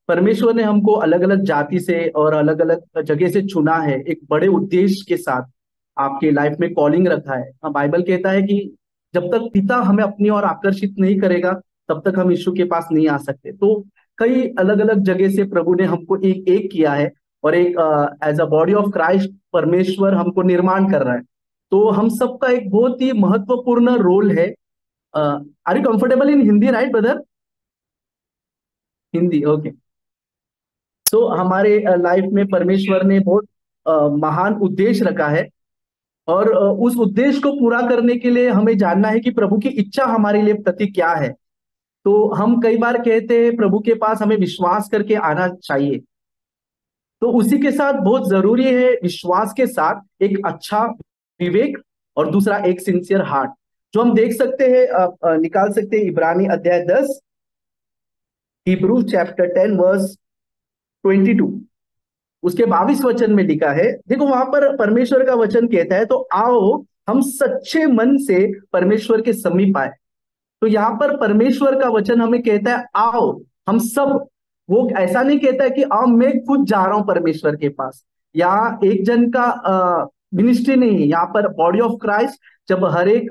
परमेश्वर ने हमको अलग अलग जाति से और अलग अलग जगह से चुना है, एक बड़े उद्देश्य के साथ आपके लाइफ में कॉलिंग रखा है। बाइबल कहता है कि जब तक पिता हमें अपनी ओर आकर्षित नहीं करेगा तब तक हम यीशु के पास नहीं आ सकते। तो कई अलग अलग जगह से प्रभु ने हमको एक एक किया है, और एक as a body of Christ परमेश्वर हमको निर्माण कर रहा है। तो हम सबका एक बहुत ही महत्वपूर्ण रोल है। Are you comfortable in Hindi, right brother? Hindi, okay. तो हमारे लाइफ में परमेश्वर ने बहुत महान उद्देश्य रखा है, और उस उद्देश्य को पूरा करने के लिए हमें जानना है कि प्रभु की इच्छा हमारे लिए प्रति क्या है। तो हम कई बार कहते हैं प्रभु के पास हमें विश्वास करके आना चाहिए। तो उसी के साथ बहुत जरूरी है, विश्वास के साथ एक अच्छा विवेक, और दूसरा एक सिंसियर हार्ट, जो हम देख सकते हैं, निकाल सकते हैं इब्रानी अध्याय 10, हिब्रू चैप्टर 10 वर्स 22, उसके 22 वचन में लिखा है। देखो वहां पर परमेश्वर का वचन कहता है, तो आओ हम सच्चे मन से परमेश्वर के समीप आए। तो यहाँ पर परमेश्वर का वचन हमें कहता है आओ हम सब। वो ऐसा नहीं कहता है कि आओ मैं खुद जा रहा हूं परमेश्वर के पास। यहाँ एक जन का मिनिस्ट्री नहीं है, यहाँ पर बॉडी ऑफ क्राइस्ट, जब हर एक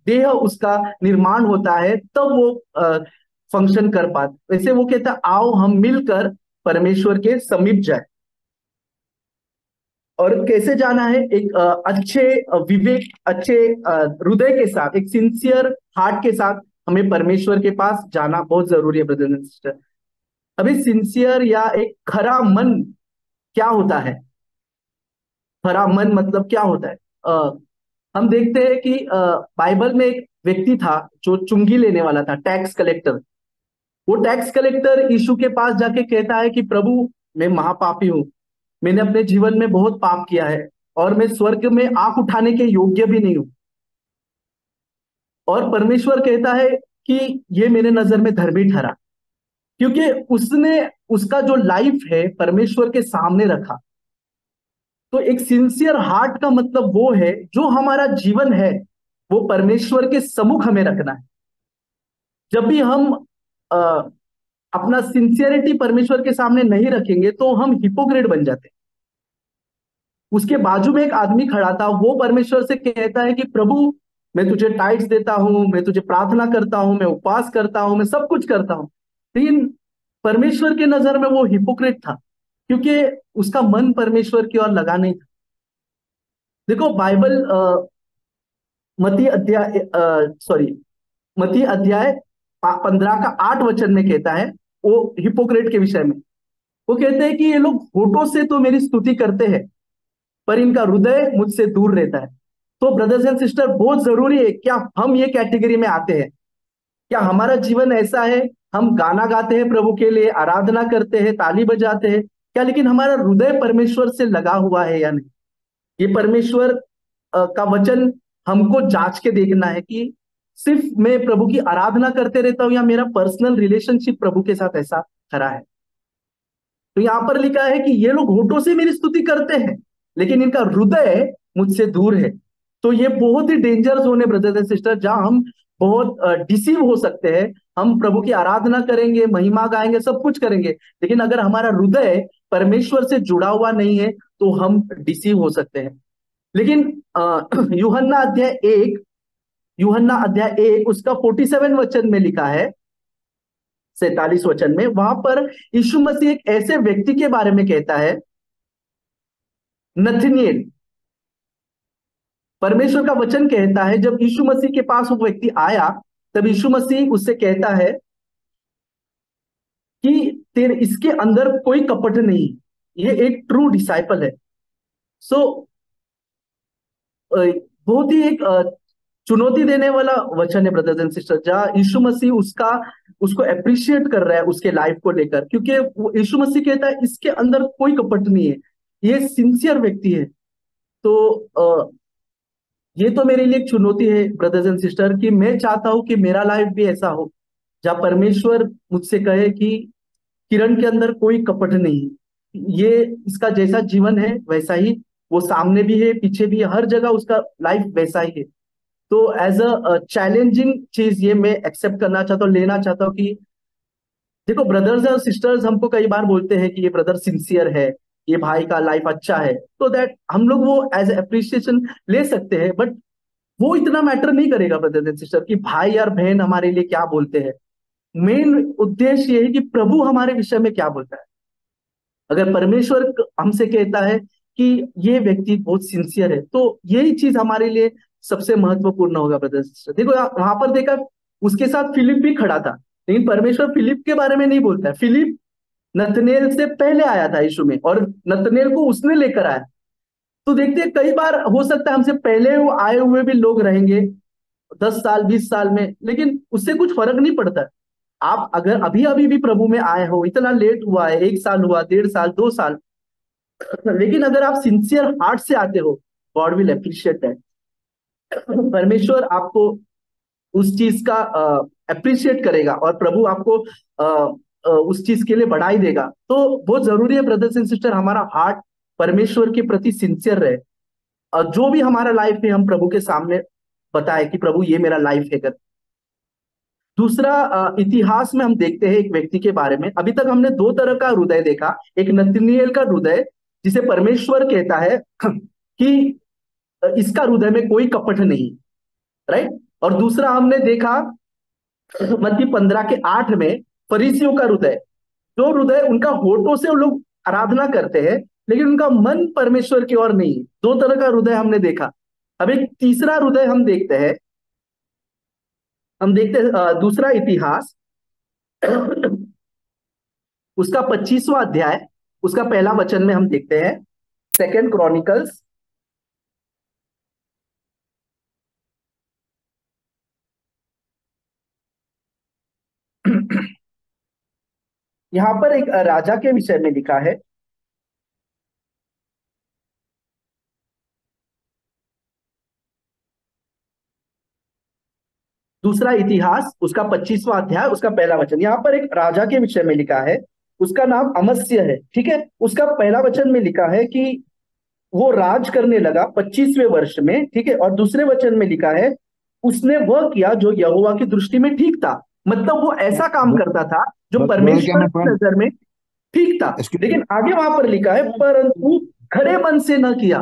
देह उसका निर्माण होता है तब वो फंक्शन कर पाते। वैसे वो कहता है आओ हम मिलकर परमेश्वर के समीप जाए। और कैसे जाना है? एक अच्छे विवेक, अच्छे हृदय के साथ, एक सिंसियर हार्ट के साथ हमें परमेश्वर के पास जाना बहुत जरूरी है ब्रदर एंड सिस्टर। अभी सिंसियर या एक खरा मन क्या होता है? खरा मन मतलब क्या होता है? हम देखते हैं कि बाइबल में एक व्यक्ति था जो चुंगी लेने वाला था, टैक्स कलेक्टर। वो टैक्स कलेक्टर यीशु के पास जाके कहता है कि प्रभु, मैं महापापी हूं, मैंने अपने जीवन में बहुत पाप किया है, और मैं स्वर्ग में आंख उठाने के योग्य भी नहीं हूं। और परमेश्वर कहता है कि ये मेरे नजर में धर्मी ठहरा, क्योंकि उसने उसका जो लाइफ है परमेश्वर के सामने रखा। तो एक सिंसियर हार्ट का मतलब वो है, जो हमारा जीवन है वो परमेश्वर के सम्मुख हमें रखना है। जब भी हम अ, अपना सिंसियरिटी परमेश्वर के सामने नहीं रखेंगे तो हम हिपोक्रेट बन जाते हैं। उसके बाजू में एक आदमी खड़ा था, वो परमेश्वर से कहता है कि प्रभु, मैं तुझे टाइट्स देता हूं, मैं तुझे प्रार्थना करता हूं, मैं उपवास करता हूं, मैं सब कुछ करता हूं। लेकिन परमेश्वर के नजर में वो हिपोक्रेट था, क्योंकि उसका मन परमेश्वर की ओर लगा नहीं था। देखो बाइबल मती अध्याय सॉरी मती अध्याय 15 का 8 वचन में कहता है, वो हिपोक्रेट के विषय में। वो कहते हैं कि ये लोग होठों से तो मेरी स्तुति करते हैं, पर इनका हृदय मुझसे दूर रहता है। तो ब्रदर्स एंड सिस्टर, बहुत जरूरी है, क्या हम ये कैटेगरी में आते हैं? क्या हमारा जीवन ऐसा है, हम गाना गाते हैं प्रभु के लिए, आराधना करते हैं, ताली बजाते हैं क्या, लेकिन हमारा हृदय परमेश्वर से लगा हुआ है या नहीं? ये परमेश्वर का वचन हमको जांच के देखना है कि सिर्फ मैं प्रभु की आराधना करते रहता हूं, या मेरा पर्सनल रिलेशनशिप प्रभु के साथ ऐसा खरा है। तो यहां पर लिखा है कि ये लोग होठों से मेरी स्तुति करते हैं, लेकिन इनका हृदय मुझसे दूर है। तो ये बहुत ही डेंजरस जोन है ब्रदर्स एंड सिस्टर, जहां हम बहुत डिसीव हो सकते हैं। हम प्रभु की आराधना करेंगे, महिमा गाएंगे, सब कुछ करेंगे, लेकिन अगर हमारा हृदय परमेश्वर से जुड़ा हुआ नहीं है तो हम डिसीव हो सकते हैं। लेकिन यूहन्ना अध्याय 1 उसका 47 वचन में लिखा है, 47 वचन में, वहां पर यीशु मसीह एक ऐसे व्यक्ति के बारे में कहता है, नथनिएल। परमेश्वर का वचन कहता है जब यीशु मसीह के पास वो व्यक्ति आया, तब यीशु मसीह उससे कहता है कि तेरे इसके अंदर कोई कपट नहीं, ये एक ट्रू डिसाइपल है। सो बहुत ही एक चुनौती देने वाला वचन है ब्रदर्स एंड सिस्टर, जहां यीशु मसीह उसको अप्रिशिएट कर रहा है उसके लाइफ को लेकर, क्योंकि यीशु मसीह कहता है इसके अंदर कोई कपट नहीं है, ये सिंसियर व्यक्ति है। तो ये तो मेरे लिए एक चुनौती है ब्रदर्स एंड सिस्टर, कि मैं चाहता हूं कि मेरा लाइफ भी ऐसा हो, जहां परमेश्वर मुझसे कहे कि किरण के अंदर कोई कपट नहीं, ये इसका जैसा जीवन है वैसा ही, वो सामने भी है, पीछे भी है, हर जगह उसका लाइफ वैसा ही है। तो एज अ चैलेंजिंग चीज ये मैं एक्सेप्ट करना चाहता हूँ, लेना चाहता हूँ कि देखो, ब्रदर्स और सिस्टर्स हमको कई बार बोलते हैं कि ये ब्रदर सिंसियर है, ये भाई का लाइफ अच्छा है, तो दैट हम लोग वो एज अप्रिसिएशन ले सकते हैं, बट वो इतना मैटर नहीं करेगा ब्रदर एंड सिस्टर कि भाई और बहन हमारे लिए क्या बोलते हैं। मेन उद्देश्य ये है कि प्रभु हमारे विषय में क्या बोलता है। अगर परमेश्वर हमसे कहता है कि ये व्यक्ति बहुत सिंसियर है, तो यही चीज हमारे लिए सबसे महत्वपूर्ण होगा ब्रदर सिस्टर। देखो वहां पर देखा, उसके साथ फिलिप भी खड़ा था, लेकिन परमेश्वर फिलिप के बारे में नहीं बोलता है। फिलिप नतनेल से पहले आया था यीशु में, और नतनेल को उसने लेकर आया। तो देखते हैं, कई बार हो सकता है हमसे पहले वो आए हुए भी लोग रहेंगे 10 साल 20 साल में, लेकिन उससे कुछ फर्क नहीं पड़ता। आप अगर अभी अभी भी प्रभु में आए हो, इतना लेट हुआ है, 1 साल हुआ, 1.5 साल 2 साल, लेकिन अगर आप सिंसियर हार्ट से आते हो, गॉड विल अप्रिशिएट दैट। परमेश्वर आपको उस चीज का अप्रिशिएट करेगा, और प्रभु आपको उस चीज के लिए बढ़ाई देगा। तो बहुत जरूरी है ब्रदर्स एंड सिस्टर, हमारा हार्ट परमेश्वर के प्रति सिंसियर रहे, और जो भी हमारा लाइफ है हम प्रभु के सामने बताए कि प्रभु ये मेरा लाइफ है कर। दूसरा, इतिहास में हम देखते हैं एक व्यक्ति के बारे में। अभी तक हमने दो तरह का हृदय देखा, एक नतनीएल का हृदय जिसे परमेश्वर कहता है कि इसका हृदय में कोई कपट नहीं, राइट। और दूसरा हमने देखा मत्ती 15 के 8 में फरीसियों का हृदय, जो हृदय उनका होठों से वो लोग आराधना करते हैं, लेकिन उनका मन परमेश्वर की ओर नहीं है। दो तरह का हृदय हमने देखा। अब एक तीसरा हृदय हम देखते हैं, दूसरा इतिहास उसका 25वां अध्याय, उसका पहला वचन में हम देखते हैं, सेकेंड क्रॉनिकल्स। यहां पर एक राजा के विषय में लिखा है। दूसरा इतिहास उसका 25वां अध्याय, उसका पहला वचन। यहाँ पर एक राजा के विषय में लिखा है, उसका नाम अमस्या है, ठीक है। उसका पहला वचन में लिखा है कि वो राज करने लगा 25वें वर्ष में, ठीक है। और दूसरे वचन में लिखा है उसने वह किया जो यहोवा की दृष्टि में ठीक था। मतलब वो ऐसा काम करता था जो ब्रदर क्या परमेश्वर मैं की पढ़ नजर में ठीक था। एक्सक्यूज लेकिन आगे वहां पर लिखा है परंतु खरे मन से न किया।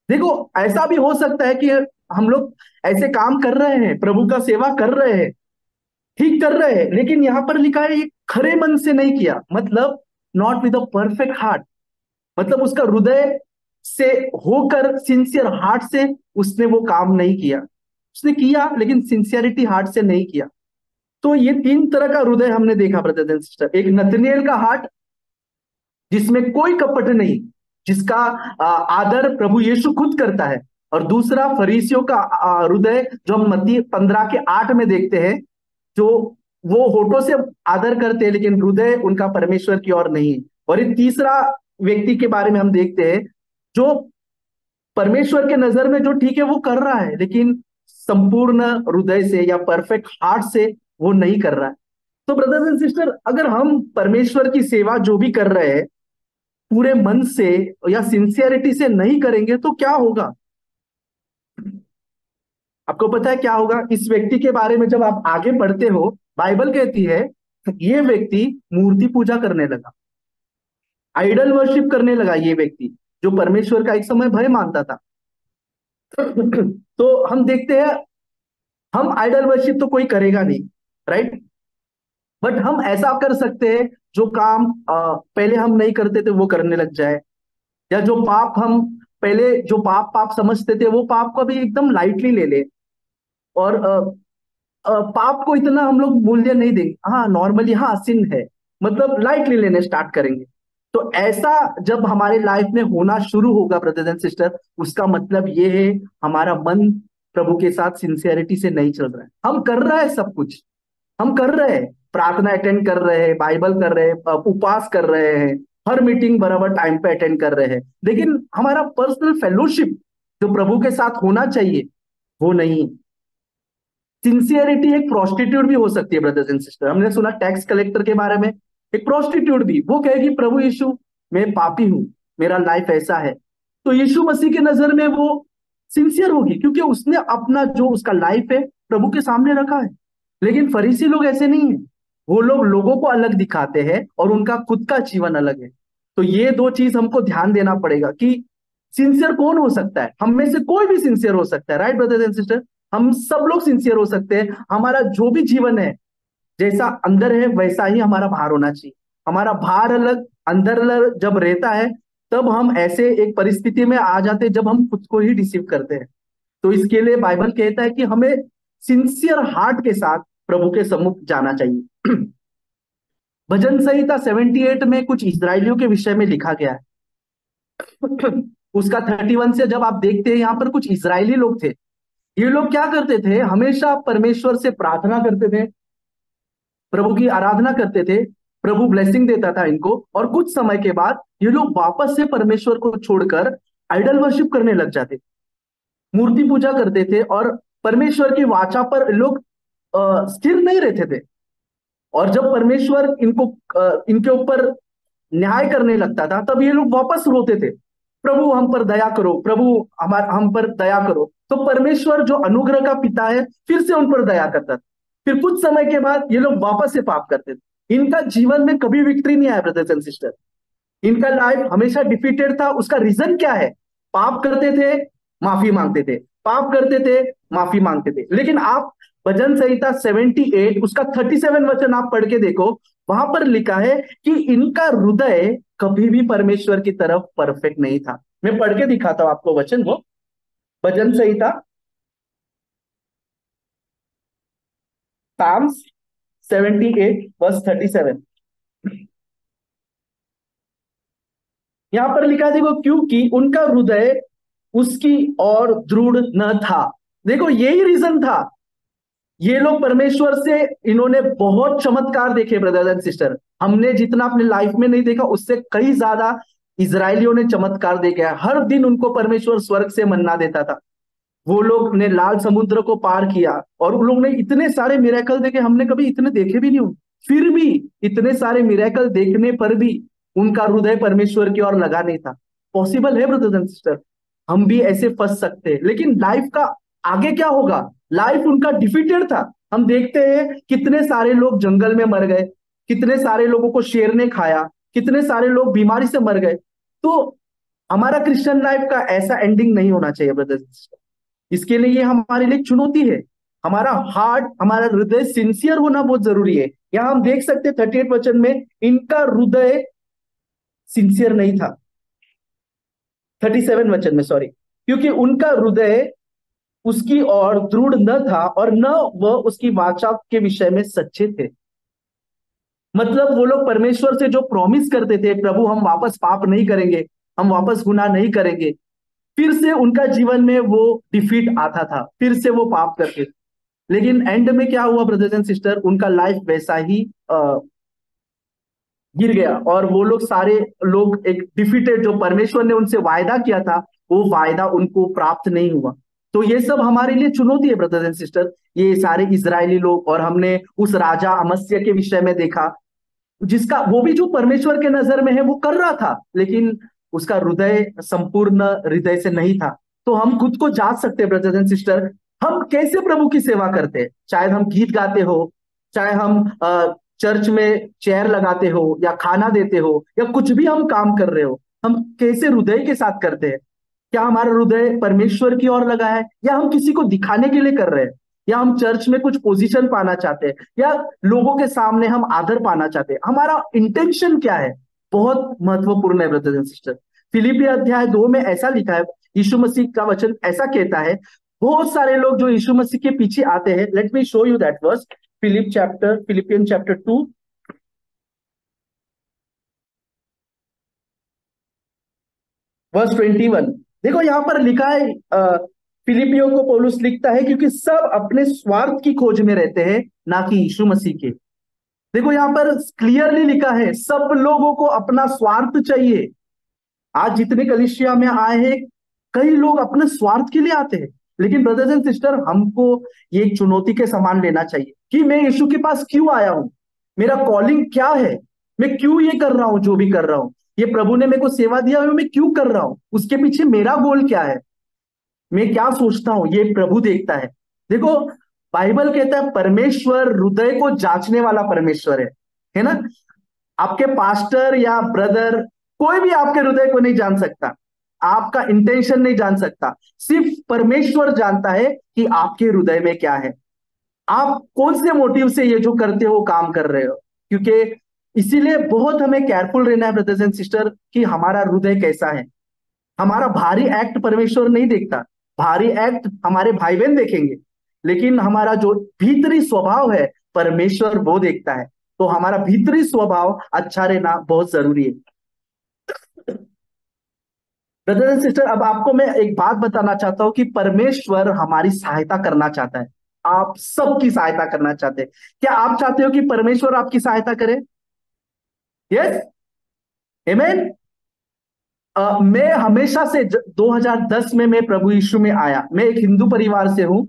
देखो, ऐसा भी हो सकता है कि हम लोग ऐसे काम कर रहे हैं, प्रभु का सेवा कर रहे हैं, ठीक कर रहे हैं, लेकिन यहां पर लिखा है ये खरे मन से नहीं किया, मतलब not with a perfect heart. मतलब उसका हृदय से होकर, सिंसियर हार्ट से उसने वो काम नहीं किया। उसने किया लेकिन सिंसियरिटी हार्ट से नहीं किया। तो ये तीन तरह का हृदय हमने देखा ब्रदर एंड सिस्टर। एक नतनेल का हार्ट जिसमें कोई कपट नहीं, जिसका आदर प्रभु यीशु खुद करता है। और दूसरा फरीसियों का हृदय, जो हम मत्ती 15 के 8 में देखते हैं, जो वो होठों से आदर करते हैं लेकिन हृदय उनका परमेश्वर की ओर नहीं। और ये तीसरा व्यक्ति के बारे में हम देखते हैं, जो परमेश्वर के नजर में जो ठीक है वो कर रहा है, लेकिन संपूर्ण हृदय से या परफेक्ट हार्ट से वो नहीं कर रहा है। तो ब्रदर्स एंड सिस्टर, अगर हम परमेश्वर की सेवा जो भी कर रहे हैं पूरे मन से या सिंसियरिटी से नहीं करेंगे, तो क्या होगा? आपको पता है क्या होगा? इस व्यक्ति के बारे में जब आप आगे पढ़ते हो, बाइबल कहती है ये व्यक्ति मूर्ति पूजा करने लगा, आइडल वर्शिप करने लगा। ये व्यक्ति जो परमेश्वर का एक समय भय मानता था। तो हम देखते हैं, हम आइडल वर्शिप तो कोई करेगा नहीं, राइट। बट हम ऐसा कर सकते हैं जो काम पहले हम नहीं करते थे वो करने लग जाए, या जो पाप हम पहले जो पाप पाप समझते थे वो पाप को भी एकदम लाइटली ले ले। और पाप को इतना हम लोग मूल्य नहीं देंगे, हाँ नॉर्मली, हाँ सिन है, मतलब लाइटली लेने स्टार्ट करेंगे। तो ऐसा जब हमारे लाइफ में होना शुरू होगा ब्रदर्स एंड सिस्टर, उसका मतलब ये है हमारा मन प्रभु के साथ सिंसियरिटी से नहीं चल रहा है। हम कर रहे हैं सब कुछ, हम कर रहे हैं, प्रार्थना अटेंड कर रहे हैं, बाइबल कर रहे हैं, उपवास कर रहे हैं, हर मीटिंग बराबर टाइम पे अटेंड कर रहे हैं, लेकिन हमारा पर्सनल फेलोशिप जो प्रभु के साथ होना चाहिए वो नहीं। सिंसियरिटी एक प्रोस्टिट्यूट भी हो सकती है ब्रदर्स एंड सिस्टर। हमने सुना टैक्स कलेक्टर के बारे में, एक प्रोस्टिट्यूट भी, वो कहेगी प्रभु यीशु मैं पापी हूं, मेरा लाइफ ऐसा है। तो यीशु मसीह की नजर में वो सिंसियर होगी, क्योंकि उसने अपना जो उसका लाइफ है प्रभु के सामने रखा है। लेकिन फरीसी लोग ऐसे नहीं है, वो लोग लोगों को अलग दिखाते हैं और उनका खुद का जीवन अलग है। तो ये दो चीज हमको ध्यान देना पड़ेगा कि सिंसियर कौन हो सकता है। हम में से कोई भी सिंसियर हो सकता है, राइट ब्रदर्स एंड सिस्टर। हम सब लोग सिंसियर हो सकते हैं। हमारा जो भी जीवन है, जैसा अंदर है वैसा ही हमारा बाहर होना चाहिए। हमारा बाहर अलग, अंदर अलग जब रहता है, तब हम ऐसे एक परिस्थिति में आ जाते हैं जब हम खुद को ही डिसीव करते हैं। तो इसके लिए बाइबल कहता है कि हमें सिंसियर हार्ट के साथ प्रभु के सम्मुख जाना चाहिए। भजन संहिता 78 में कुछ इस्राएलियों के विषय में लिखा गया है। उसका 31 से जब आप देखते हैं, यहाँ पर कुछ इस्राएली लोग थे। ये लोग क्या करते थे, हमेशा परमेश्वर से प्रार्थना करते थे, प्रभु की आराधना करते थे, प्रभु ब्लेसिंग देता था इनको, और कुछ समय के बाद ये लोग वापस से परमेश्वर को छोड़कर आइडल वर्शिप करने लग जाते, मूर्ति पूजा करते थे, और परमेश्वर की वाचा पर लोग स्थिर नहीं रहते थे। और जब परमेश्वर इनके ऊपर न्याय करने लगता था, तब ये लोग वापस रोते थे, प्रभु हम पर दया करो, प्रभु हम पर दया करो। तो परमेश्वर जो अनुग्रह का पिता है, फिर से उन पर दया करता था। फिर कुछ समय के बाद ये लोग वापस से पाप करते थे। इनका जीवन में कभी विक्ट्री नहीं आया ब्रदर्स एंड सिस्टर। इनका लाइफ हमेशा डिफीटेड था। उसका रीजन क्या है? पाप करते थे, माफी मांगते थे, पाप करते थे, माफी मांगते थे। लेकिन आप भजन संहिता 78 उसका 37 वचन आप पढ़ के देखो, वहां पर लिखा है कि इनका हृदय कभी भी परमेश्वर की तरफ परफेक्ट नहीं था। मैं पढ़ के दिखाता हूं आपको वचन, वो भजन संहिता साम्स 78 वर्स 37। यहां पर लिखा है, देखो, क्योंकि उनका हृदय उसकी ओर दृढ़ न था। देखो, यही रीजन था। ये लोग परमेश्वर से, इन्होंने बहुत चमत्कार देखे ब्रदर्स एंड सिस्टर। हमने जितना अपने लाइफ में नहीं देखा, उससे कई ज्यादा इजरायलियों ने चमत्कार देखे हैं। हर दिन उनको परमेश्वर स्वर्ग से मन्ना देता था। वो लोग ने लाल समुद्र को पार किया, और उन लोग ने इतने सारे मिरेकल देखे, हमने कभी इतने देखे भी नहीं हूं। फिर भी इतने सारे मिरेकल देखने पर भी उनका हृदय परमेश्वर की ओर लगा नहीं था। पॉसिबल है ब्रदर्स एंड सिस्टर, हम भी ऐसे फंस सकते हैं। लेकिन लाइफ का आगे क्या होगा? लाइफ उनका डिफीटेड था। हम देखते हैं कितने सारे लोग जंगल में मर गए, कितने सारे लोगों को शेर ने खाया, कितने सारे लोग बीमारी से मर गए। तो हमारा क्रिश्चियन लाइफ का ऐसा एंडिंग नहीं होना चाहिए ब्रदर्स एंड सिस्टर। इसके लिए ये हमारे लिए चुनौती है। हमारा हार्ट, हमारा हृदय सिंसियर होना बहुत जरूरी है। यहां हम देख सकते हैं 38 वचन में, इनका हृदय सिंसियर नहीं था। 37 वचन में, सॉरी, क्योंकि उनका हृदय उसकी ओर दृढ़ न था, और न वह उसकी वाचा के विषय में सच्चे थे। मतलब वो लोग परमेश्वर से जो प्रॉमिस करते थे, प्रभु हम वापस पाप नहीं करेंगे, हम वापस गुनाह नहीं करेंगे, फिर से उनका जीवन में वो डिफीट आता था, फिर से वो पाप करते थे। लेकिन एंड में क्या हुआ ब्रदर्स एंड सिस्टर? उनका लाइफ वैसा ही गिर गया, और वो लोग सारे लोग एक डिफीटेड, जो परमेश्वर ने उनसे वायदा किया था, वो वायदा उनको प्राप्त नहीं हुआ। तो ये सब हमारे लिए चुनौती है ब्रदर्स एंड सिस्टर। ये सारे इजरायली लोग, और हमने उस राजा अमस्या के विषय में देखा, जिसका, वो भी जो परमेश्वर के नजर में है वो कर रहा था, लेकिन उसका हृदय संपूर्ण हृदय से नहीं था। तो हम खुद को जांच सकते हैं ब्रदर्स एंड सिस्टर, हम कैसे प्रभु की सेवा करते हैं। चाहे हम गीत गाते हो, चाहे हम चर्च में चेयर लगाते हो, या खाना देते हो, या कुछ भी हम काम कर रहे हो, हम कैसे हृदय के साथ करते हैं? क्या हमारा हृदय परमेश्वर की ओर लगा है, या हम किसी को दिखाने के लिए कर रहे हैं, या हम चर्च में कुछ पोजीशन पाना चाहते हैं, या लोगों के सामने हम आदर पाना चाहते हैं? हमारा इंटेंशन क्या है? बहुत महत्वपूर्ण है ब्रदर्स एंड सिस्टर। फिलिपी अध्याय 2 में ऐसा लिखा है, यीशु मसीह का वचन ऐसा कहता है। बहुत सारे लोग जो यीशु मसीह के पीछे आते हैं, let me show you that verse. Philippian chapter 2 verse 21। देखो, यहां पर लिखा है, फिलिपियों को पौलुस लिखता है, क्योंकि सब अपने स्वार्थ की खोज में रहते हैं, ना कि यीशु मसीह के। देखो, यहां पर क्लियरली लिखा है, सब लोगों को अपना स्वार्थ चाहिए। आज जितने कलीसिया में आए हैं, कई लोग अपने स्वार्थ के लिए आते हैं। लेकिन ब्रदर्स एंड सिस्टर, हमको ये एक चुनौती के समान लेना चाहिए कि मैं यीशु के पास क्यों आया हूं, मेरा कॉलिंग क्या है, मैं क्यों ये कर रहा हूं जो भी कर रहा हूं, ये प्रभु ने मेरे को सेवा दिया है, मैं क्यों कर रहा हूं, उसके पीछे मेरा गोल क्या है, मैं क्या सोचता हूं, ये प्रभु देखता है। देखो, बाइबल कहता है परमेश्वर हृदय को जांचने वाला परमेश्वर है ना। आपके पास्टर या ब्रदर, कोई भी आपके हृदय को नहीं जान सकता, आपका इंटेंशन नहीं जान सकता। सिर्फ परमेश्वर जानता है कि आपके हृदय में क्या है, आप कौन से मोटिव से ये जो करते हो काम कर रहे हो। क्योंकि इसीलिए बहुत हमें केयरफुल रहना है ब्रदर्स एंड सिस्टर कि हमारा हृदय कैसा है। हमारा भारी एक्ट परमेश्वर नहीं देखता, भारी एक्ट हमारे भाई बहन देखेंगे, लेकिन हमारा जो भीतरी स्वभाव है परमेश्वर वो देखता है। तो हमारा भीतरी स्वभाव अच्छा रहना बहुत जरूरी है। ब्रदर एंड सिस्टर, अब आपको मैं एक बात बताना चाहता हूं कि परमेश्वर हमारी सहायता करना चाहता है, आप सबकी सहायता करना चाहते हैं। क्या आप चाहते हो कि परमेश्वर आपकी सहायता करे? यस, आमेन। मैं हमेशा से 2010 में मैं प्रभु यीशु में आया। मैं एक हिंदू परिवार से हूं।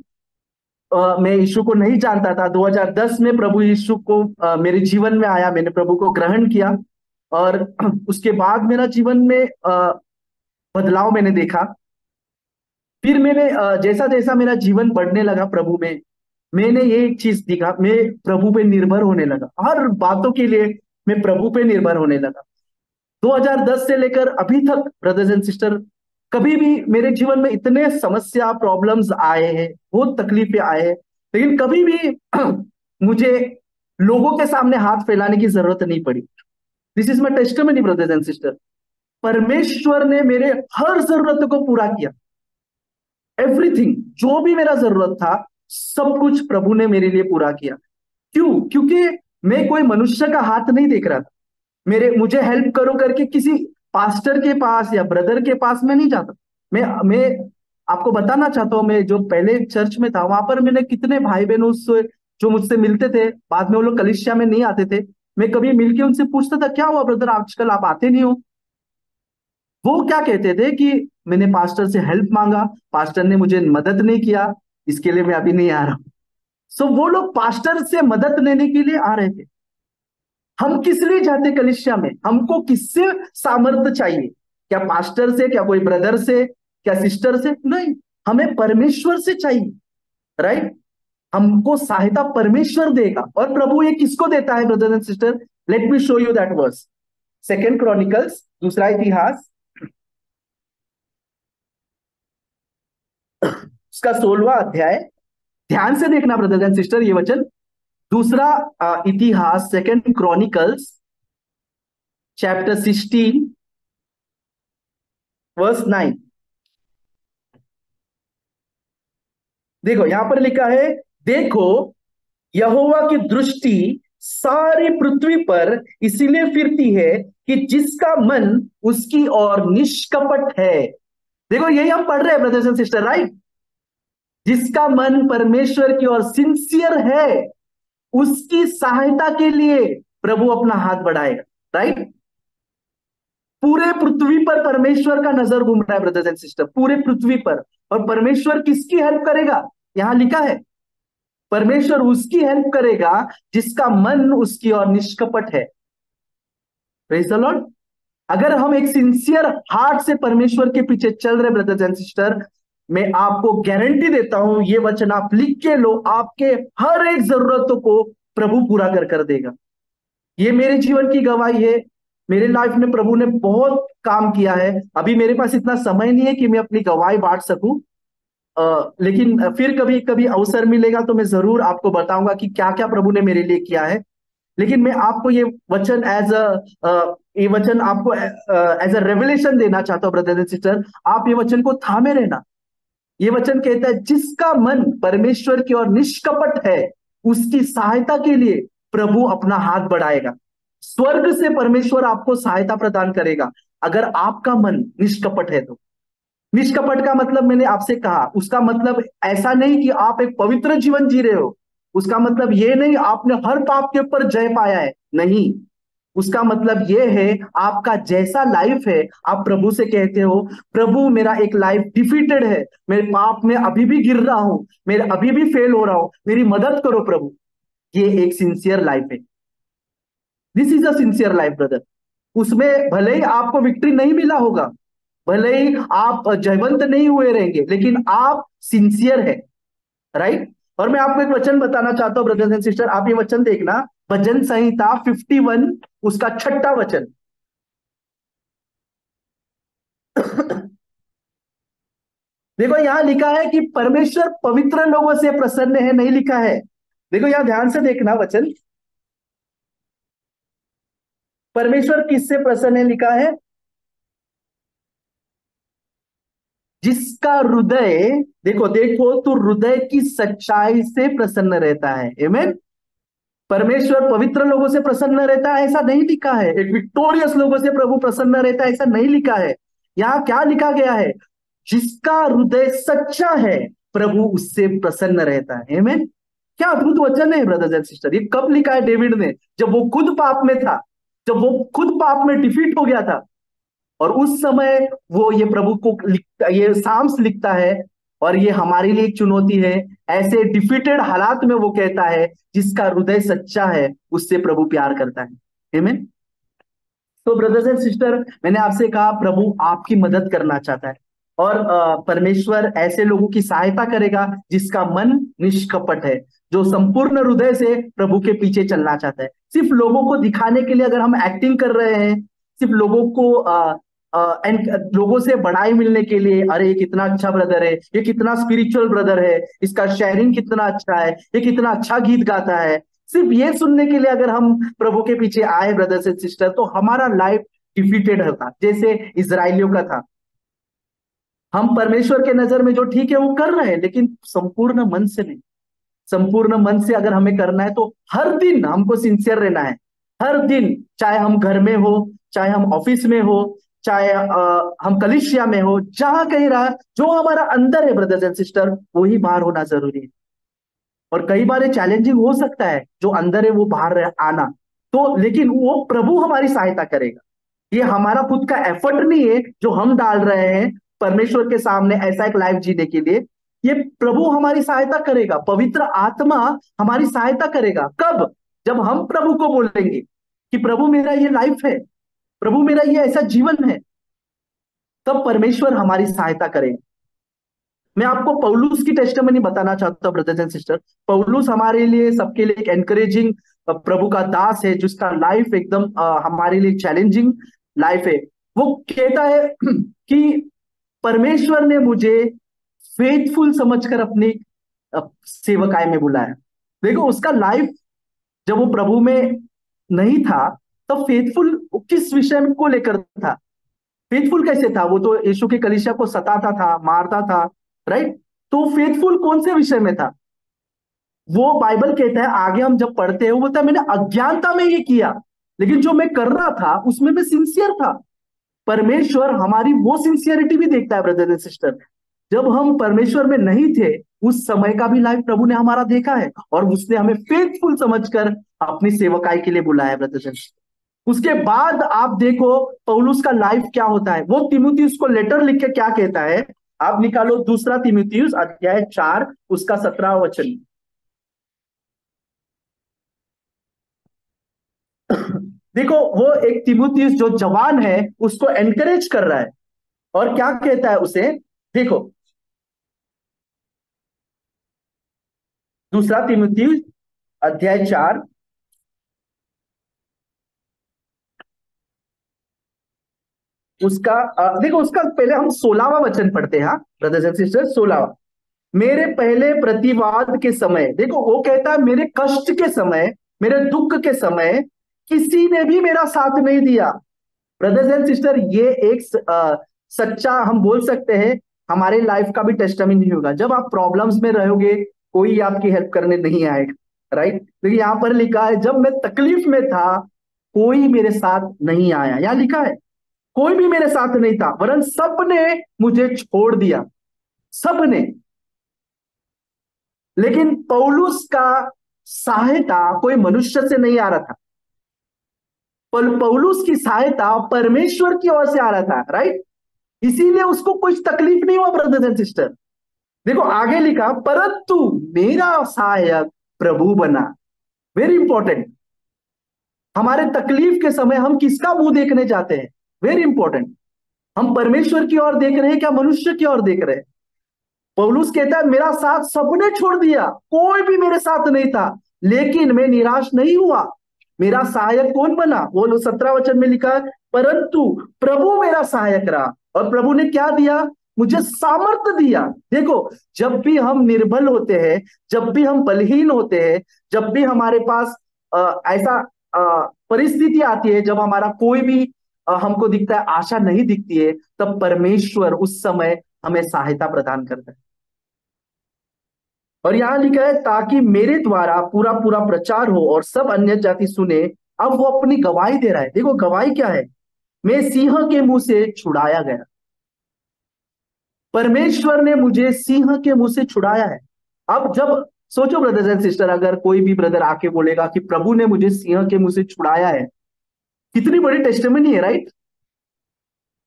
मैं यीशु को नहीं जानता था। 2010 में प्रभु यीशु को मेरे जीवन में आया, मैंने प्रभु को ग्रहण किया, और उसके बाद मेरा जीवन में बदलाव मैंने देखा। फिर मैंने जैसा जैसा मेरा जीवन बढ़ने लगा प्रभु में, मैंने ये एक चीज दिखा, मैं प्रभु पे निर्भर होने लगा। हर बातों के लिए मैं प्रभु पे निर्भर होने लगा। 2010 से लेकर अभी तक ब्रदर्स एंड सिस्टर, कभी भी मेरे जीवन में इतने समस्या प्रॉब्लम्स आए हैं, बहुत तकलीफें आए हैं, लेकिन कभी भी मुझे लोगों के सामने हाथ फैलाने की जरूरत नहीं पड़ी। This is my testimony brothers and sister. परमेश्वर ने मेरे हर जरूरत को पूरा किया। एवरीथिंग, जो भी मेरा जरूरत था सब कुछ प्रभु ने मेरे लिए पूरा किया। क्यों? क्योंकि मैं कोई मनुष्य का हाथ नहीं देख रहा था। मुझे हेल्प करो करके किसी पास्टर के पास या ब्रदर के पास मैं नहीं जाता। मैं आपको बताना चाहता हूं, मैं जो पहले चर्च में था वहां पर मैंने कितने भाई बहनों से जो मुझसे मिलते थे, बाद में वो लोग कलीसिया में नहीं आते थे, मैं कभी मिलके उनसे पूछता था क्या हुआ ब्रदर आजकल आप आते नहीं हो। वो क्या कहते थे कि मैंने पास्टर से हेल्प मांगा, पास्टर ने मुझे मदद नहीं किया, इसके लिए मैं अभी नहीं आ रहा हूं। सो वो लोग पास्टर से मदद लेने के लिए आ रहे थे। हम किस लिए जाते कलिसिया में? हमको किससे सामर्थ्य चाहिए? क्या पास्टर से, क्या कोई ब्रदर से, क्या सिस्टर से? नहीं, हमें परमेश्वर से चाहिए, राइट। हमको सहायता परमेश्वर देगा। और प्रभु ये किसको देता है brother and sister? Let me show you that verse. Second Chronicles, दूसरा इतिहास, उसका 16वां अध्याय। ध्यान से देखना ब्रदर एंड सिस्टर ये वचन। दूसरा इतिहास, सेकेंड क्रॉनिकल्स चैप्टर 16 वर्स 9। देखो यहां पर लिखा है, देखो यहोवा की दृष्टि सारी पृथ्वी पर इसीलिए फिरती है कि जिसका मन उसकी ओर निष्कपट है। देखो यही हम पढ़ रहे हैं ब्रदर्स एंड सिस्टर, राइट। जिसका मन परमेश्वर की ओर सिंसियर है, उसकी सहायता के लिए प्रभु अपना हाथ बढ़ाएगा, राइट। पूरे पृथ्वी पर परमेश्वर का नजर घूम रहा है ब्रदर्स एंड सिस्टर, पूरे पृथ्वी पर। और परमेश्वर किसकी हेल्प करेगा? यहां लिखा है परमेश्वर उसकी हेल्प करेगा जिसका मन उसकी ओर निष्कपट है। Praise the Lord. अगर हम एक सिंसियर हार्ट से परमेश्वर के पीछे चल रहे ब्रदर्स एंड सिस्टर, मैं आपको गारंटी देता हूं, ये वचन आप लिख के लो, आपके हर एक जरूरतों को प्रभु पूरा कर देगा। ये मेरे जीवन की गवाही है। मेरे लाइफ में प्रभु ने बहुत काम किया है। अभी मेरे पास इतना समय नहीं है कि मैं अपनी गवाही बांट सकूं, लेकिन फिर कभी कभी अवसर मिलेगा तो मैं जरूर आपको बताऊंगा कि क्या क्या प्रभु ने मेरे लिए किया है। लेकिन मैं आपको ये वचन ये वचन आपको एज अ रेवलेशन देना चाहता हूं ब्रदर एंड सिस्टर। आप ये वचन को थामे रहना। ये वचन कहता है जिसका मन परमेश्वर की ओर निष्कपट है, उसकी सहायता के लिए प्रभु अपना हाथ बढ़ाएगा। स्वर्ग से परमेश्वर आपको सहायता प्रदान करेगा अगर आपका मन निष्कपट है तो। निष्कपट का मतलब मैंने आपसे कहा, उसका मतलब ऐसा नहीं कि आप एक पवित्र जीवन जी रहे हो। उसका मतलब ये नहीं आपने हर पाप के ऊपर जय पाया है, नहीं। उसका मतलब ये है आपका जैसा लाइफ है, आप प्रभु से कहते हो प्रभु मेरा एक लाइफ डिफीटेड है, मैं पाप में अभी भी गिर रहा हूं, मैं अभी भी फेल हो रहा हूं, मेरी मदद करो प्रभु। ये एक सिंसियर लाइफ है। This is a sincere life brother. उसमें भले ही आपको विक्ट्री नहीं मिला होगा, भले ही आप जयवंत नहीं हुए रहेंगे, लेकिन आप सिंसियर है, राइट। और मैं आपको एक वचन बताना चाहता हूं ब्रदर्स एंड सिस्टर, आप ये वचन देखना, भजन संहिता 51 उसका 6वां वचन। देखो यहां लिखा है कि परमेश्वर पवित्र लोगों से प्रसन्न है, नहीं लिखा है। देखो यहां ध्यान से देखना वचन, परमेश्वर किससे प्रसन्न है लिखा है, जिसका हृदय, देखो देखो, तो हृदय की सच्चाई से प्रसन्न रहता है। आमीन। परमेश्वर पवित्र लोगों से प्रसन्न रहता है ऐसा नहीं लिखा है, एक विक्टोरियस लोगों से प्रभु प्रसन्न रहता है ऐसा नहीं लिखा है। यहां क्या लिखा गया है, जिसका हृदय सच्चा है प्रभु उससे प्रसन्न रहता है। आमीन। क्या अद्भुत वचन है ब्रदर्स एंड सिस्टर। ये कब लिखा है डेविड ने, जब वो खुद पाप में था, जब वो खुद पाप में डिफीट हो गया था, और उस समय वो ये प्रभु को ये साम्स लिखता है। और ये हमारे लिए एक चुनौती है, ऐसे डिफीटेड हालात में वो कहता है जिसका हृदय सच्चा है उससे प्रभु प्यार करता है। आमीन। तो ब्रदर्स एंड सिस्टर, मैंने आपसे कहा प्रभु आपकी मदद करना चाहता है, और परमेश्वर ऐसे लोगों की सहायता करेगा जिसका मन निष्कपट है, जो संपूर्ण हृदय से प्रभु के पीछे चलना चाहता है। सिर्फ लोगों को दिखाने के लिए अगर हम एक्टिंग कर रहे हैं, सिर्फ लोगों को एंड लोगों से बड़ाई मिलने के लिए, अरे ये कितना अच्छा ब्रदर है, ये कितना स्पिरिचुअल ब्रदर है, इसका शेयरिंग कितना अच्छा है, ये कितना अच्छा गीत गाता है, सिर्फ ये सुनने के लिए अगर हम प्रभु के पीछे आए ब्रदर्स एंड सिस्टर, तो हमारा लाइफ डिफीटेड होता, जैसे इजराइलियों का था। हम परमेश्वर के नजर में जो ठीक है वो कर रहे हैं, लेकिन संपूर्ण मन से नहीं। संपूर्ण मन से अगर हमें करना है तो हर दिन हमको सिंसियर रहना है। हर दिन, चाहे हम घर में हो, चाहे हम ऑफिस में हो, चाहे हम कलिसिया में हो, जहां कहीं रहा, जो हमारा अंदर है ब्रदर्स एंड सिस्टर, वही बाहर होना जरूरी है। और कई बार ये चैलेंजिंग हो सकता है, जो अंदर है वो बाहर आना, तो लेकिन वो प्रभु हमारी सहायता करेगा। ये हमारा खुद का एफर्ट नहीं है जो हम डाल रहे हैं परमेश्वर के सामने ऐसा एक लाइफ जीने के लिए। ये प्रभु हमारी सहायता करेगा, पवित्र आत्मा हमारी सहायता करेगा। कब? जब हम प्रभु को बोलेंगे कि प्रभु मेरा ये लाइफ है, प्रभु मेरा ये ऐसा जीवन है, तब परमेश्वर हमारी सहायता करेगा। मैं आपको पौलुस की टेस्टिमनी बताना चाहता हूं ब्रदर्स एंड सिस्टर। पौलुस हमारे लिए, सबके लिए एक एनकरेजिंग प्रभु का दास है, जिसका लाइफ एकदम हमारे लिए चैलेंजिंग लाइफ है। वो कहता है कि परमेश्वर ने मुझे फेथफुल समझकर अपनी सेवकाई में बुलाया। देखो उसका लाइफ, जब वो प्रभु में नहीं था, तब फेथफुल किस विषय को लेकर था? फेथफुल कैसे था? वो तो यीशु की कलीसिया को सताता था, मारता था, राइट? तो फेथफुल कौन से विषय में था? वो बाइबल कहता है, आगे हम जब पढ़ते हैं, वो बोलता है मैंने अज्ञानता में ये किया, लेकिन जो मैं कर रहा था उसमें मैं सिंसियर था। परमेश्वर हमारी वो सिंसियरिटी भी देखता है ब्रदर एंड सिस्टर। जब हम परमेश्वर में नहीं थे, उस समय का भी लाइफ प्रभु ने हमारा देखा है, और उसने हमें फेथफुल समझकर अपनी सेवकाई के लिए बुलाया ब्रदर एंड सिस्टर। उसके बाद आप देखो पौलुस का लाइफ क्या होता है। वो तिमुथियुस को लेटर लिख के क्या कहता है, आप निकालो दूसरा तिमुथियुस अध्याय 4 उसका 17वां वचन। देखो वो एक तिमुथियुस जो जवान है उसको एनकरेज कर रहा है, और क्या कहता है उसे, देखो दूसरा तिमुथियुस अध्याय 4 उसका देखो उसका पहले हम 16वां वचन पढ़ते हैं, हाँ ब्रदर्स एंड सिस्टर, 16वां। मेरे पहले प्रतिवाद के समय, देखो वो कहता है मेरे कष्ट के समय, मेरे दुख के समय किसी ने भी मेरा साथ नहीं दिया। ब्रदर्स एंड सिस्टर, ये एक सच्चा हम बोल सकते हैं, हमारे लाइफ का भी टेस्टामेंट होगा। जब आप प्रॉब्लम्स में रहोगे, कोई आपकी हेल्प करने नहीं आएगा, राइट? लेकिन यहां पर लिखा है जब मैं तकलीफ में था, कोई मेरे साथ नहीं आया। यहां लिखा है कोई भी मेरे साथ नहीं था, वरन सबने मुझे छोड़ दिया, सबने। लेकिन पौलुस का सहायता कोई मनुष्य से नहीं आ रहा था, पर पौलुस की सहायता परमेश्वर की ओर से आ रहा था, राइट? इसीलिए उसको कुछ तकलीफ नहीं हुआ ब्रदर्स एंड सिस्टर। देखो आगे लिखा, परंतु मेरा सहायक प्रभु बना। Very important. हमारे तकलीफ के समय हम किसका मुंह देखने जाते हैं? Very important. हम परमेश्वर की ओर देख रहे हैं क्या मनुष्य की ओर देख रहे हैं? पौलुस कहता है मेरा साथ सबने छोड़ दिया, कोई भी मेरे साथ नहीं था, लेकिन मैं निराश नहीं हुआ। मेरा सहायक कौन बना? वो 17 वचन में लिखा है, परंतु प्रभु मेरा सहायक रहा। और प्रभु ने क्या दिया? मुझे सामर्थ्य दिया। देखो, जब भी हम निर्बल होते हैं, जब भी हम बलहीन होते हैं, जब भी हमारे पास ऐसा परिस्थिति आती है, जब हमारा कोई भी हमको दिखता है, आशा नहीं दिखती है, तब परमेश्वर उस समय हमें सहायता प्रदान करता है। और यहां लिखा है, ताकि मेरे द्वारा पूरा पूरा प्रचार हो और सब अन्य जाति सुने। अब वो अपनी गवाही दे रहा है। देखो गवाही क्या है? मैं सिंह के मुंह से छुड़ाया गया। परमेश्वर ने मुझे सिंह के मुंह से छुड़ाया है। अब जब सोचो ब्रदर्स एंड सिस्टर, अगर कोई भी ब्रदर आके बोलेगा कि प्रभु ने मुझे सिंह के मुंह से छुड़ाया है, कितनी बड़ी टेस्टिमनी है, राइट?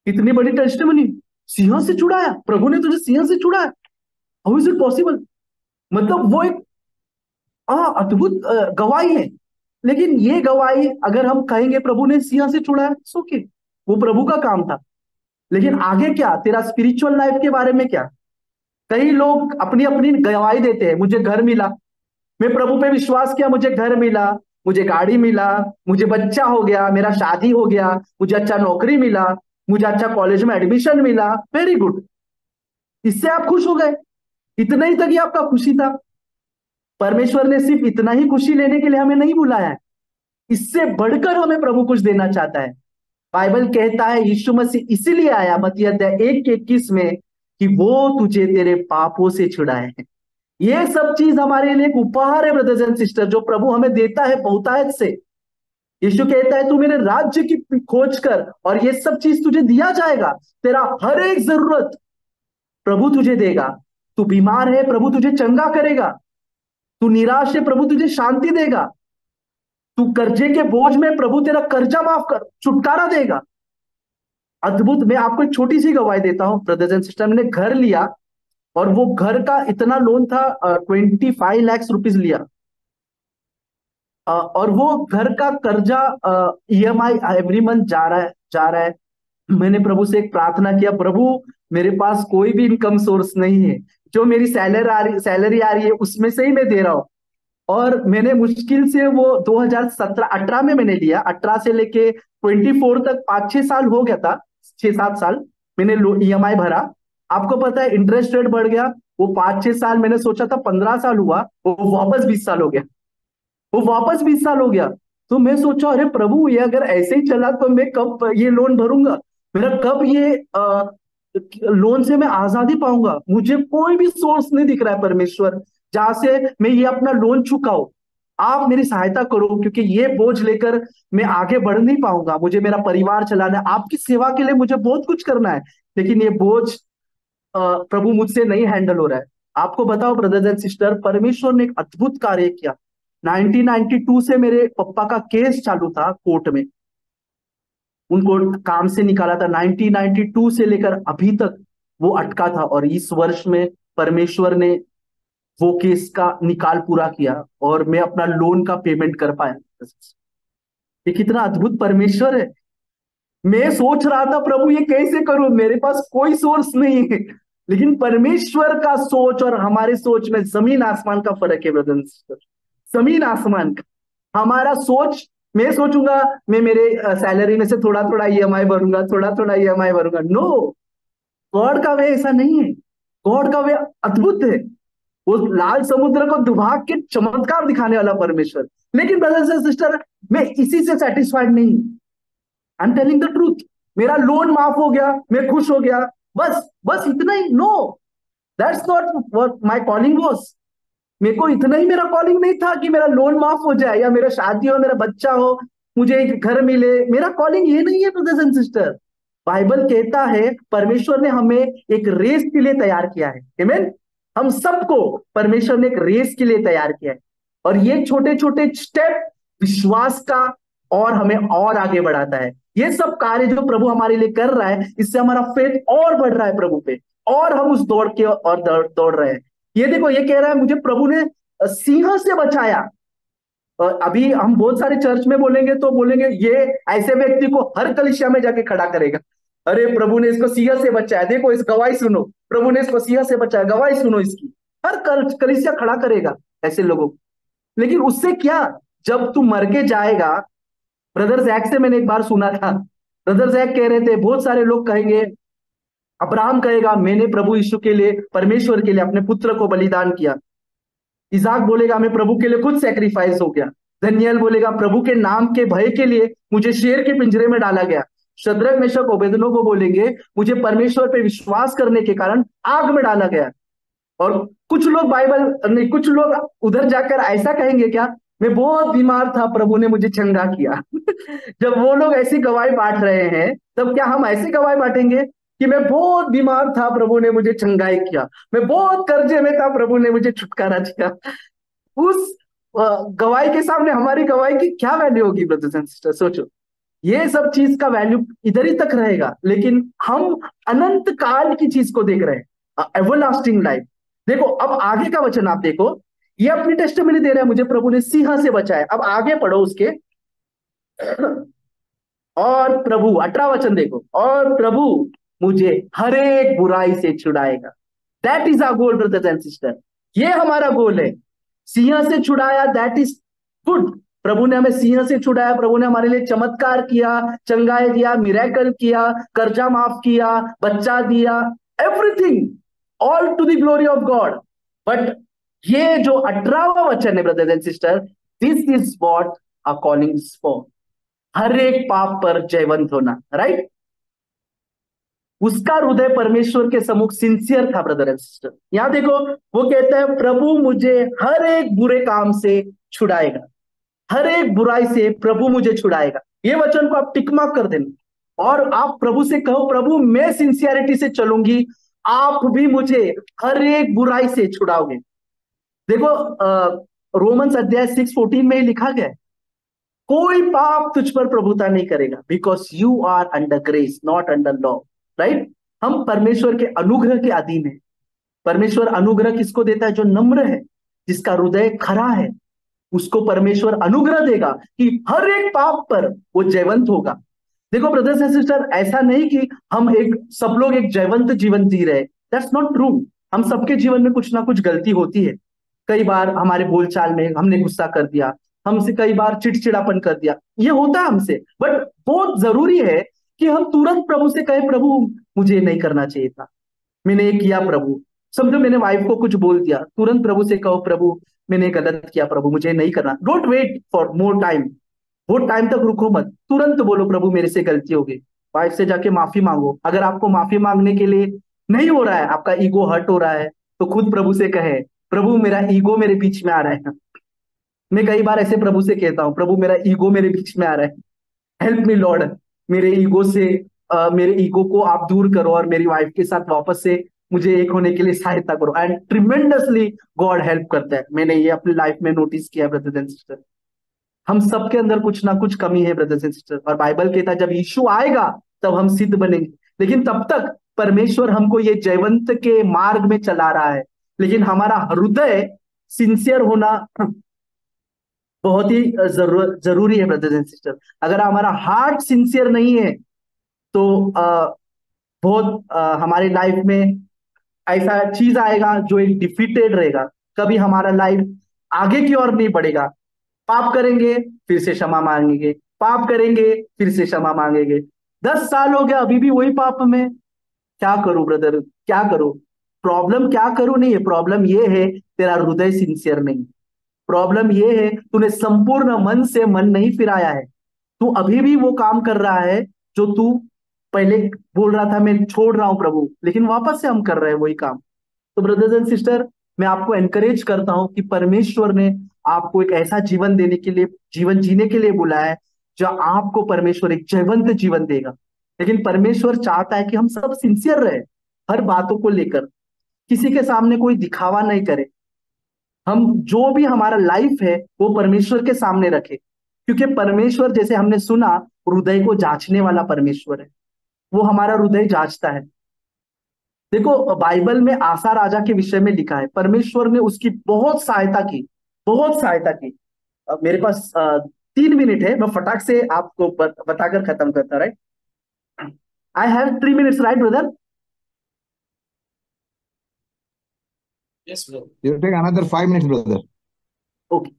कितनी बड़ी टेस्टिमनी। सिंह से छुड़ाया, प्रभु ने तुझे सिंह से छुड़ाया। How is it possible? मतलब वो एक अद्भुत गवाही है। लेकिन ये गवाही अगर हम कहेंगे प्रभु ने सिंह से छुड़ाया, सो के वो प्रभु का काम था। लेकिन आगे क्या? तेरा स्पिरिचुअल लाइफ के बारे में क्या? कई लोग अपनी अपनी गवाही देते हैं, मुझे घर मिला, मैं प्रभु पे विश्वास किया, मुझे घर मिला, मुझे गाड़ी मिला, मुझे बच्चा हो गया, मेरा शादी हो गया, मुझे अच्छा नौकरी मिला, मुझे अच्छा कॉलेज में एडमिशन मिला, वेरी गुड। इससे आप खुश हो गए? इतना ही तक ही आपका खुशी था? परमेश्वर ने सिर्फ इतना ही खुशी लेने के लिए हमें नहीं बुलाया है, इससे बढ़कर हमें प्रभु कुछ देना चाहता है। बाइबल कहता है यीशु मसीह इसीलिए आया, मत्ती अध्याय 1:21 में, कि वो तुझे तेरे पापों से छुड़ाए। ये सब चीज हमारे लिए एक उपहार है ब्रदर्स एंड सिस्टर, जो प्रभु हमें देता है बहुतायत से। यीशु कहता है तू मेरे राज्य की खोज कर और ये सब चीज तुझे दिया जाएगा। तेरा हर एक जरूरत प्रभु तुझे देगा। तू बीमार है, प्रभु तुझे चंगा करेगा। तू निराश है, प्रभु तुझे शांति देगा। तू कर्जे के बोझ में, प्रभु तेरा कर्जा माफ कर छुटकारा देगा। अद्भुत। मैं आपको एक छोटी सी गवाही देता हूं ब्रदर्स एंड सिस्टर। मैंने घर लिया और वो घर का इतना लोन था, 25 लाख रुपीज लिया। और वो घर का कर्जा ईएमआई एवरी मंथ जा रहा है, जा रहा है। मैंने प्रभु से एक प्रार्थना किया, प्रभु मेरे पास कोई भी इनकम सोर्स नहीं है, जो मेरी सैलरी आ रही है उसमें से ही मैं दे रहा हूँ। और मैंने मुश्किल से वो 2017-18 में मैंने लिया, 18 से लेके 24 तक 5-6 साल हो गया था, 6-7 साल मैंने ईएमआई भरा। आपको पता है इंटरेस्ट रेट बढ़ गया। वो 5-6 साल मैंने सोचा था 15 साल हुआ, वो वापस 20 साल हो गया। वो वापस 20 साल हो गया। तो मैं सोचा अरे प्रभु, ये अगर ऐसे ही चला तो मैं कब ये लोन भरूंगा? मेरा कब ये लोन से मैं आजादी पाऊंगा? मुझे कोई भी सोर्स नहीं दिख रहा है परमेश्वर, जहां से मैं ये अपना लोन चुकाऊं। आप मेरी सहायता करो, क्योंकि ये बोझ लेकर मैं आगे बढ़ नहीं पाऊंगा। मुझे मेरा परिवार चलाना है, आपकी सेवा के लिए मुझे बहुत कुछ करना है, लेकिन ये बोझ प्रभु मुझसे नहीं हैंडल हो रहा है। आपको बताओ ब्रदर्स एंड सिस्टर, परमेश्वर ने एक अद्भुत कार्य किया। 1992 से मेरे पापा का केस चालू था कोर्ट में, उनको काम से निकाला था। 1992 से लेकर अभी तक वो अटका था, और इस वर्ष में परमेश्वर ने वो केस का निकाल पूरा किया और मैं अपना लोन का पेमेंट कर पाया। ये कितना अद्भुत परमेश्वर है। मैं सोच रहा था प्रभु ये कैसे करूं, मेरे पास कोई सोर्स नहीं है। लेकिन परमेश्वर का सोच और हमारे सोच में जमीन आसमान का फर्क है ब्रदर सिस्टर, जमीन आसमान का। हमारा सोच, मैं सोचूंगा मैं मेरे सैलरी में से थोड़ा थोड़ा ईएमआई भरूंगा, थोड़ा थोड़ा ईएमआई भरूंगा। नो, गॉड का वे ऐसा नहीं है। गॉड का वे अद्भुत है। वो लाल समुद्र को दुभा के चमत्कार दिखाने वाला परमेश्वर। लेकिन ब्रदर्स एंड सिस्टर, मैं इसी से सेटिस्फाइड नहीं। I am telling the truth. मेरा लोन माफ हो गया, मैं खुश हो गया, बस बस इतना ही? No, that's not what my calling was. मेरे को इतना ही मेरा कॉलिंग नहीं था कि मेरा लोन माफ हो जाए या मेरा शादी हो, मेरा बच्चा हो, मुझे एक घर मिले। मेरा कॉलिंग ये नहीं है ब्रदर्स एंड सिस्टर। बाइबल कहता है परमेश्वर ने हमें एक रेस के लिए तैयार किया है। आमीन। हम सबको परमेश्वर ने एक रेस के लिए तैयार किया है, और ये छोटे छोटे स्टेप विश्वास का और हमें और आगे बढ़ाता है। ये सब कार्य जो प्रभु हमारे लिए कर रहा है, इससे हमारा फेथ और बढ़ रहा है प्रभु पे, और हम उस दौड़ के और दौड़ रहे हैं। ये देखो, ये कह रहा है मुझे प्रभु ने सिंह से बचाया। और अभी हम बहुत सारे चर्च में बोलेंगे तो बोलेंगे ये ऐसे व्यक्ति को हर कलीसिया में जाके खड़ा करेगा। अरे प्रभु ने इसको सिंह से बचाया, देखो इस गवाही सुनो, प्रभु ने इसको सिंह से बचाया, गवाही सुनो इसकी। हर कलीसिया खड़ा करेगा ऐसे लोगों को। लेकिन उससे क्या, जब तू मर के जाएगा। ब्रदर जैक से मैंने एक बार सुना था, ब्रदर जैक कह रहे थे बहुत सारे लोग कहेंगे, अब्राहम कहेगा मैंने प्रभु यीशु के लिए, परमेश्वर के लिए अपने पुत्र को बलिदान किया। इसाक बोलेगा मैं प्रभु के लिए खुद सेक्रीफाइस हो गया। दनियल बोलेगा प्रभु के नाम के भय के लिए मुझे शेर के पिंजरे में डाला गया। शद्रक मेशक अबेदनगो बोलेंगे मुझे परमेश्वर पे विश्वास करने के कारण आग में डाला गया। और कुछ लोग बाइबल नहीं, कुछ लोग उधर जाकर ऐसा कहेंगे क्या, मैं बहुत बीमार था प्रभु ने मुझे चंगा किया। जब वो लोग ऐसी गवाही बांट रहे हैं, तब क्या हम ऐसी गवाही बांटेंगे कि मैं बहुत बीमार था प्रभु ने मुझे चंगाई किया, मैं बहुत कर्जे में था प्रभु ने मुझे छुटकारा दिया। उस गवाही के सामने हमारी गवाही की क्या वैल्यू होगी ब्रदर्स एंड सिस्टर, सोचो। ये सब चीज का वैल्यू इधर ही तक रहेगा, लेकिन हम अनंत काल की चीज को देख रहे हैं, एवरलास्टिंग लाइफ। देखो अब आगे का वचन आप देखो, ये अपनी टेस्टिमनी दे रहा है, मुझे प्रभु ने सिंह से बचाया। अब आगे पढ़ो उसके। और प्रभु 18 वचन देखो, और प्रभु मुझे हर एक बुराई से छुड़ाएगा। That is our goal brothers and sister, ये हमारा गोल है। सिंह से छुड़ाया, दैट इज गुड। प्रभु ने हमें सिंह से छुड़ाया, प्रभु ने हमारे लिए चमत्कार किया, चंगाई दिया, मिरेकल किया, कर्जा माफ किया, बच्चा दिया, everything all to the glory of God. But ये जो 18वां वचन है brothers and sister, this is what a calling for, हर एक पाप पर जयवंत होना, राइट। उसका हृदय परमेश्वर के सम्मुख सिंसियर था ब्रदर एंड सिस्टर। यहां देखो, वो कहता है प्रभु मुझे हर एक बुरे काम से छुड़ाएगा, हर एक बुराई से प्रभु मुझे छुड़ाएगा। ये वचन को आप टिक मार्क कर देना, और आप प्रभु से कहो प्रभु मैं सिंसियरिटी से चलूंगी, आप भी मुझे हर एक बुराई से छुड़ाओगे। देखो रोमन्स अध्याय 6:14 में ही लिखा गया है, कोई पाप तुझ पर प्रभुता नहीं करेगा, because you are under grace not under law, right. हम परमेश्वर के अनुग्रह के अधीन है। परमेश्वर अनुग्रह किसको देता है, जो नम्र है, जिसका हृदय खरा है, उसको परमेश्वर अनुग्रह देगा कि हर एक पाप पर वो जयवंत होगा। देखो ब्रदर्स एंड सिस्टर, ऐसा नहीं कि हम एक सब लोग एक जयवंत जीवन जी रहे, दैट्स नॉट ट्रू। हम सबके जीवन में कुछ ना कुछ गलती होती है। कई बार हमारे बोलचाल में हमने गुस्सा कर दिया, हमसे कई बार चिड़चिड़ापन कर दिया, ये होता है हमसे। बट बहुत जरूरी है कि हम तुरंत प्रभु से कहें प्रभु मुझे नहीं करना चाहिए था, मैंने ये किया प्रभु। समझो मैंने वाइफ को कुछ बोल दिया, तुरंत प्रभु से कहो प्रभु मैंने गलत किया प्रभु मुझे नहीं करना। Don't wait for more time, बहुत टाइम तक रुको मत, तुरंत बोलो प्रभु मेरे से गलती हो गई। वाइफ से जाके माफी मांगो। अगर आपको माफी मांगने के लिए नहीं हो रहा है, आपका ईगो हर्ट हो रहा है, तो खुद प्रभु से कहे प्रभु मेरा ईगो मेरे बीच में आ रहा है। मैं कई बार ऐसे प्रभु से कहता हूँ, प्रभु मेरा ईगो मेरे बीच में आ रहा है, हेल्प मी लॉर्ड। मेरे ईगो से मेरे ईगो को आप दूर करो और मेरी वाइफ के साथ वापस से मुझे एक होने के लिए सहायता करो। एंड ट्रिमेंडसली गॉड हेल्प करता है। मैंने ये अपनी लाइफ में नोटिस किया ब्रदर्स एंड सिस्टर। हम सबके अंदर कुछ ना कुछ कमी है ब्रदर्स एंड सिस्टर, और बाइबल कहता है जब यीशु आएगा तब हम सिद्ध बनेंगे। लेकिन तब तक परमेश्वर हमको ये जयवंत के मार्ग में चला रहा है, लेकिन हमारा हृदय सिंसियर होना बहुत ही जरूरी है ब्रदर्स एंड सिस्टर। अगर हमारा हार्ट सिंसियर नहीं है तो बहुत हमारी लाइफ में ऐसा चीज आएगा जो एक डिफीटेड रहेगा। कभी हमारा लाइफ आगे की ओर नहीं बढ़ेगा। पाप करेंगे फिर से क्षमा मांगेंगे, पाप करेंगे फिर से क्षमा मांगेंगे। 10 साल हो गया अभी भी वही पाप में। क्या करूं ब्रदर, क्या करूं? प्रॉब्लम क्या करूं नहीं है, प्रॉब्लम ये है तेरा हृदय सिंसियर नहीं। प्रॉब्लम ये है तूने संपूर्ण मन से मन नहीं फिराया है। तू अभी भी वो काम कर रहा है जो तू पहले बोल रहा था मैं छोड़ रहा हूं प्रभु, लेकिन वापस से हम कर रहे हैं वही काम। तो ब्रदर्स एंड सिस्टर, मैं आपको एनकरेज करता हूं कि परमेश्वर ने आपको एक ऐसा जीवन देने के लिए, जीवन जीने के लिए बुलाया है जहां आपको परमेश्वर एक जयवंत जीवन देगा। लेकिन परमेश्वर चाहता है कि हम सब सिंसियर रहे हर बातों को लेकर, किसी के सामने कोई दिखावा नहीं करे। हम जो भी हमारा लाइफ है वो परमेश्वर के सामने रखे, क्योंकि परमेश्वर जैसे हमने सुना हृदय को जांचने वाला परमेश्वर है। वो हमारा हृदय जांचता है। देखो बाइबल में आसा राजा के विषय में लिखा है, परमेश्वर ने उसकी बहुत सहायता की, बहुत सहायता की। मेरे पास 3 मिनट है, मैं फटाक से आपको बताकर खत्म करता, right. I have 3 minutes, right, brother? Yes, bro. You take another 5 minutes, brother. Okay.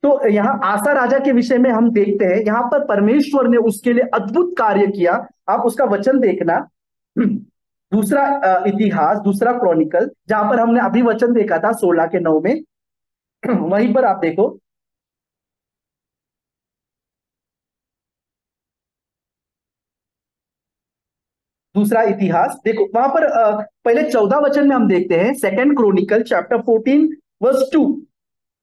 तो यहाँ आसा राजा के विषय में हम देखते हैं, यहाँ पर परमेश्वर ने उसके लिए अद्भुत कार्य किया। आप उसका वचन देखना, दूसरा इतिहास, दूसरा क्रॉनिकल, जहां पर हमने अभी वचन देखा था 16 के 9 में, वहीं पर आप देखो। दूसरा इतिहास देखो, वहां पर पहले 14 वचन में हम देखते हैं, सेकंड क्रॉनिकल चैप्टर 14 वर्स 2।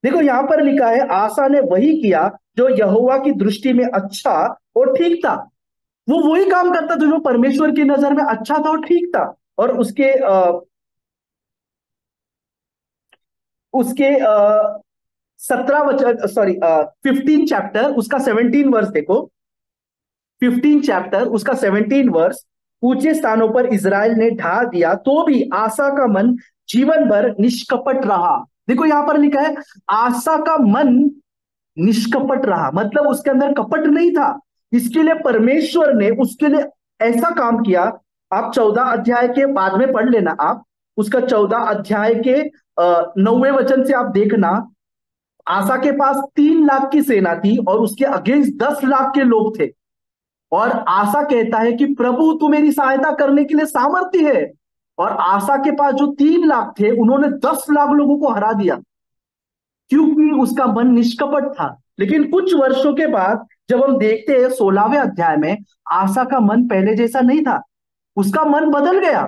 देखो यहां पर लिखा है, आसा ने वही किया जो यहोवा की दृष्टि में अच्छा और ठीक था। वो वही काम करता था जो परमेश्वर की नजर में अच्छा था और ठीक था। और उसके उसके 17 वचन, सॉरी 15 चैप्टर उसका 17 वर्स देखो। 15 चैप्टर उसका 17 वर्स, ऊंचे स्थानों पर इज़राइल ने ढा दिया तो भी आसा का मन जीवन भर निष्कपट रहा। देखो यहां पर लिखा है, आसा का मन निष्कपट रहा, मतलब उसके अंदर कपट नहीं था। इसके लिए परमेश्वर ने उसके लिए ऐसा काम किया। आप 14 अध्याय के बाद में पढ़ लेना, आप उसका 14 अध्याय के 9वें वचन से आप देखना। आसा के पास 3 लाख की सेना थी और उसके अगेंस्ट 10 लाख के लोग थे। और आसा कहता है कि प्रभु तू मेरी सहायता करने के लिए सामर्थ्य है। और आसा के पास जो 3 लाख थे, उन्होंने 10 लाख लोगों को हरा दिया, क्योंकि उसका मन निष्कपट था। लेकिन कुछ वर्षों के बाद जब हम देखते हैं 16वें अध्याय में, आसा का मन पहले जैसा नहीं था, उसका मन बदल गया।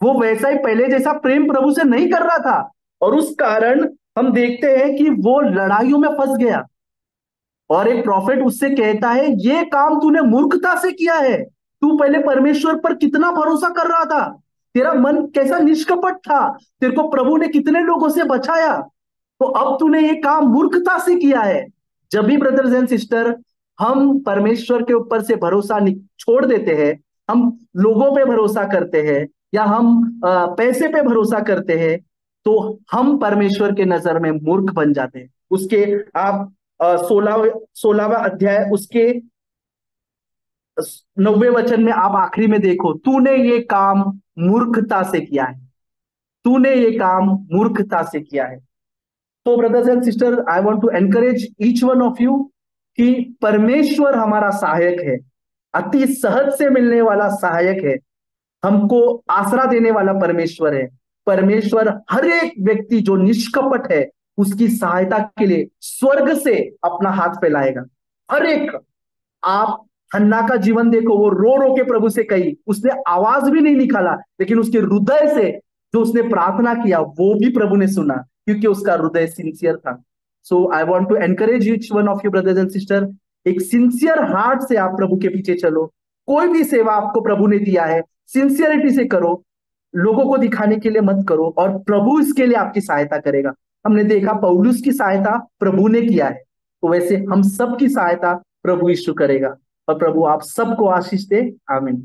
वो वैसा ही पहले जैसा प्रेम प्रभु से नहीं कर रहा था। और उस कारण हम देखते हैं कि वो लड़ाइयों में फंस गया। और एक प्रॉफिट उससे कहता है, ये काम तूने मूर्खता से किया है। तू पहले परमेश्वर पर कितना भरोसा कर रहा था, तेरा मन कैसा निष्कपट था, तेरे को प्रभु ने कितने लोगों से बचाया, तो अब तूने ये काम मूर्खता से किया है। जब भी ब्रदर्स एंड सिस्टर हम परमेश्वर के ऊपर से भरोसा छोड़ देते हैं, हम लोगों पे भरोसा करते हैं या हम पैसे पे भरोसा करते हैं, तो हम परमेश्वर के नजर में मूर्ख बन जाते हैं। उसके आप 16वां अध्याय उसके 90वें वचन में आप आखिरी में देखो, तूने ये काम मूर्खता से किया है, तूने ये काम मूर्खता से किया है। तो brothers and sister, I want to encourage each one of you कि परमेश्वर हमारा सहायक है, अति सहज से मिलने वाला सहायक है, हमको आसरा देने वाला परमेश्वर है। परमेश्वर हर एक व्यक्ति जो निष्कपट है, उसकी सहायता के लिए स्वर्ग से अपना हाथ फैलाएगा। हर एक, आप हन्ना का जीवन देखो, वो रो रो के प्रभु से कही, उसने आवाज भी नहीं निकाला, लेकिन उसके हृदय से जो उसने प्रार्थना किया वो भी प्रभु ने सुना, क्योंकि उसका हृदय सिंसियर था। So I want to encourage each one of you brothers and sister, एक सिंसियर हार्ट से आप प्रभु के पीछे चलो। कोई भी सेवा आपको प्रभु ने दिया है, सिंसियरिटी से करो, लोगों को दिखाने के लिए मत करो, और प्रभु इसके लिए आपकी सहायता करेगा। हमने देखा पौलुस की सहायता प्रभु ने किया है, तो वैसे हम सबकी सहायता प्रभु यीशु करेगा। और प्रभु आप सबको आशीष दे। आमीन।